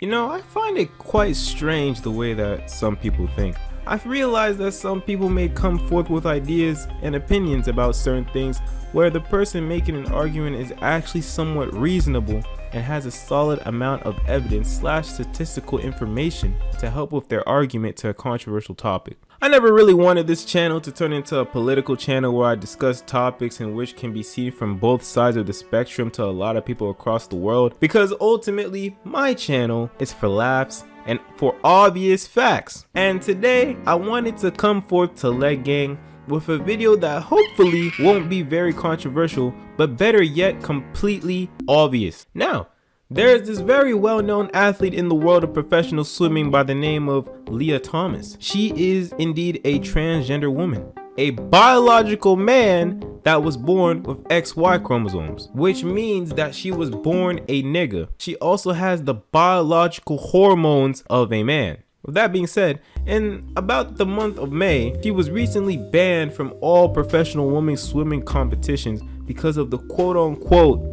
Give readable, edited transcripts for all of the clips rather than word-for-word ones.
You know, I find it quite strange the way that some people think. I've realized that some people may come forth with ideas and opinions about certain things where the person making an argument is actually somewhat reasonable and has a solid amount of evidence / statistical information to help with their argument to a controversial topic. I never really wanted this channel to turn into a political channel where I discuss topics in which can be seen from both sides of the spectrum to a lot of people across the world, because ultimately my channel is for laughs and for obvious facts. And today I wanted to come forth to likesubpeace with a video that hopefully won't be very controversial, but better yet, completely obvious. Now, there's this very well-known athlete in the world of professional swimming by the name of Leah Thomas. She is indeed a transgender woman, a biological man that was born with XY chromosomes, which means that she was born a nigga. She also has the biological hormones of a man. With that being said, in about the month of May, she was recently banned from all professional women's swimming competitions because of the quote-unquote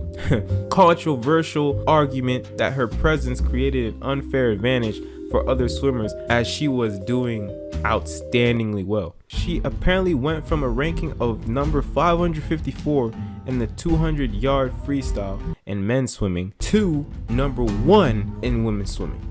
controversial argument that her presence created an unfair advantage for other swimmers as she was doing outstandingly well. She apparently went from a ranking of number 554 in the 200-yard freestyle in men's swimming to number 1 in women's swimming.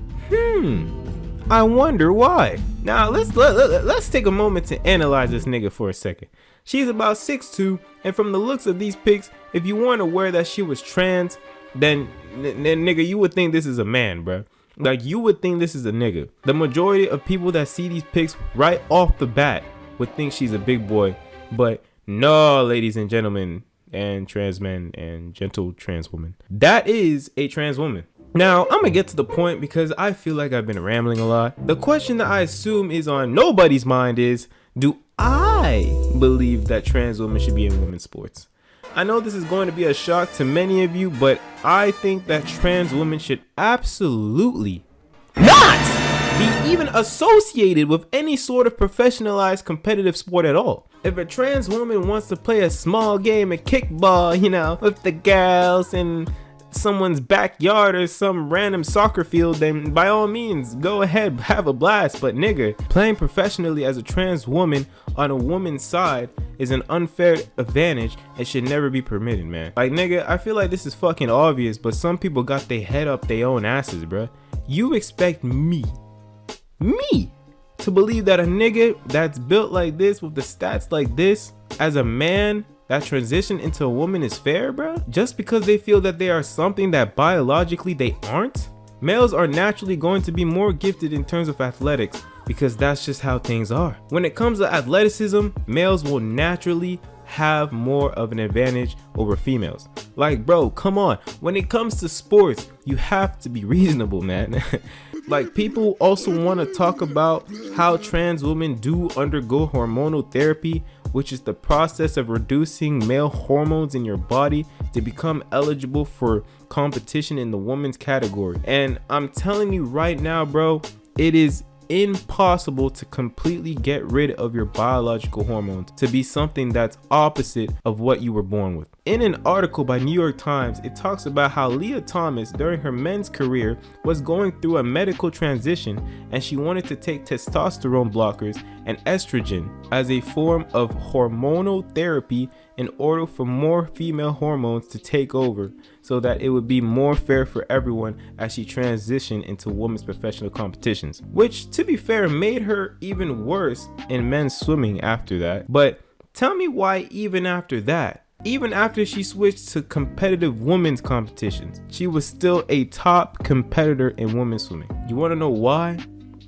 I wonder why. Now let's take a moment to analyze this nigga for a second. She's about 6'2", and from the looks of these pics, if you weren't aware that she was trans, then nigga, you would think this is a man, bruh. Like, you would think this is a nigga. The majority of people that see these pics right off the bat would think she's a big boy, but no, ladies and gentlemen, and trans men and gentle trans women, that is a trans woman. Now, I'm gonna get to the point because I feel like I've been rambling a lot. The question that I assume is on nobody's mind is, do I believe that trans women should be in women's sports? I know this is going to be a shock to many of you, but I think that trans women should absolutely not be even associated with any sort of professionalized competitive sport at all. If a trans woman wants to play a small game of kickball, you know, with the girls in someone's backyard or some random soccer field, then by all means go ahead, have a blast. But nigga, playing professionally as a trans woman on a woman's side is an unfair advantage and should never be permitted, man. Like, nigga, I feel like this is fucking obvious, but some people got their head up their own asses, bruh. You expect me to believe that a nigga that's built like this with the stats like this as a man that transition into a woman is fair, bro? Just because they feel that they are something that biologically they aren't? Males are naturally going to be more gifted in terms of athletics because that's just how things are. When it comes to athleticism, males will naturally have more of an advantage over females. Like, bro, come on. When it comes to sports, you have to be reasonable, man. Like, people also want to talk about how trans women do undergo hormonal therapy, which is the process of reducing male hormones in your body to become eligible for competition in the women's category. And I'm telling you right now, bro, it is impossible to completely get rid of your biological hormones to be something that's opposite of what you were born with. In an article by New York Times, it talks about how Leah Thomas during her men's career was going through a medical transition and she wanted to take testosterone blockers and estrogen as a form of hormonal therapy in order for more female hormones to take over so that it would be more fair for everyone as she transitioned into women's professional competitions, which to be fair made her even worse in men's swimming after that. But tell me why even after that, even after she switched to competitive women's competitions, she was still a top competitor in women's swimming. You want to know why?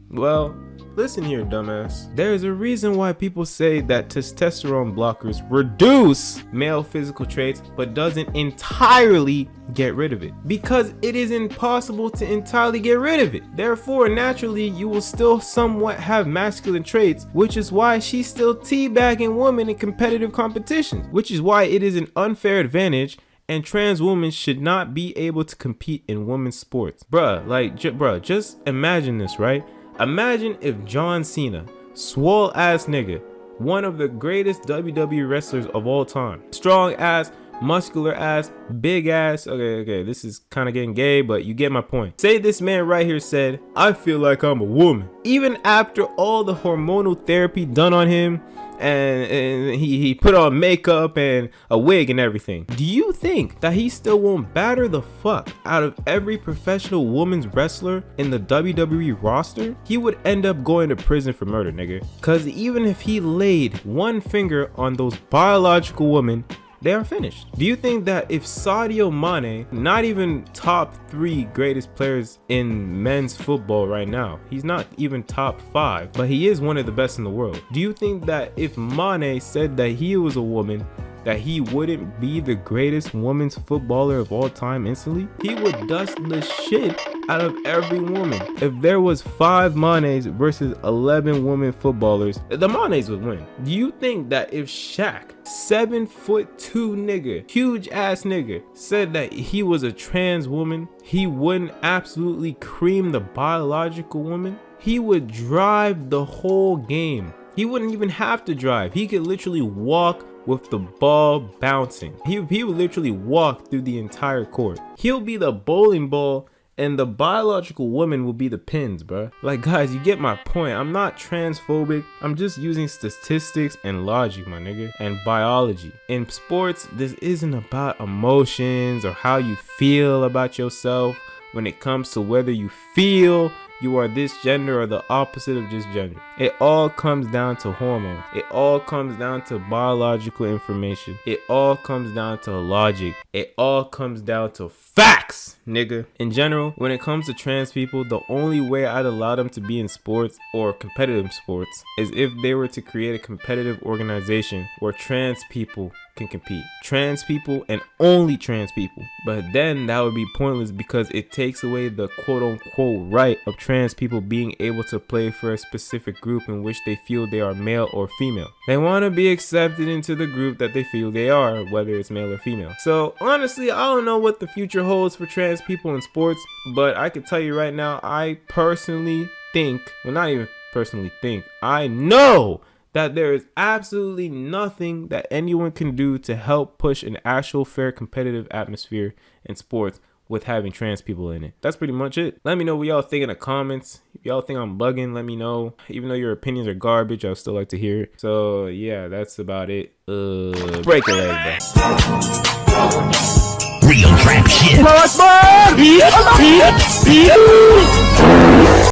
Well, listen here, dumbass. There is a reason why people say that testosterone blockers reduce male physical traits but doesn't entirely get rid of it, because it is impossible to entirely get rid of it. Therefore, naturally, you will still somewhat have masculine traits, which is why she's still teabagging women in competitive competitions, which is why it is an unfair advantage and trans women should not be able to compete in women's sports. Bruh, like, bruh, just imagine this, right? Imagine if John Cena, swole ass nigga, one of the greatest WWE wrestlers of all time, strong ass, muscular ass, big ass. Okay, this is kind of getting gay, but you get my point. Say this man right here said, I feel like I'm a woman. Even after all the hormonal therapy done on him, and he put on makeup and a wig and everything, do you think that he still won't batter the fuck out of every professional women's wrestler in the WWE roster? He would end up going to prison for murder, nigga. Cause even if he laid one finger on those biological women, they are finished. Do you think that if Sadio Mane, not even top 3 greatest players in men's football right now, he's not even top 5, but he is one of the best in the world. Do you think that if Mane said that he was a woman, that he wouldn't be the greatest women's footballer of all time instantly? He would dust the shit out of every woman. If there was 5 Manes versus 11 women footballers, the Manes would win. Do you think that if Shaq, 7'2" nigga, huge ass nigga, said that he was a trans woman, he wouldn't absolutely cream the biological woman? He would drive the whole game. He wouldn't even have to drive. He could literally walk with the ball bouncing. He would literally walk through the entire court. He'll be the bowling ball and the biological woman will be the pins, bro. Like, guys, you get my point. I'm not transphobic. I'm just using statistics and logic, my nigga, and biology. In sports, this isn't about emotions or how you feel about yourself when it comes to whether you feel you are this gender or the opposite of this gender. It all comes down to hormones. It all comes down to biological information. It all comes down to logic. It all comes down to facts, nigga. In general, when it comes to trans people, the only way I'd allow them to be in sports or competitive sports is if they were to create a competitive organization where trans people can compete. Trans people and only trans people. But then that would be pointless because it takes away the quote-unquote right of trans people being able to play for a specific group in which they feel they are male or female. They want to be accepted into the group that they feel they are, whether it's male or female. So honestly, I don't know what the future holds for trans people in sports, but I can tell you right now, I personally think, well, not even personally think, I know that there is absolutely nothing that anyone can do to help push an actual fair competitive atmosphere in sports with having trans people in it. That's pretty much it. Let me know what y'all think in the comments. If y'all think I'm bugging, let me know. Even though your opinions are garbage, I'll still like to hear it. So yeah, that's about it. Break a leg, bro. Real trap shit.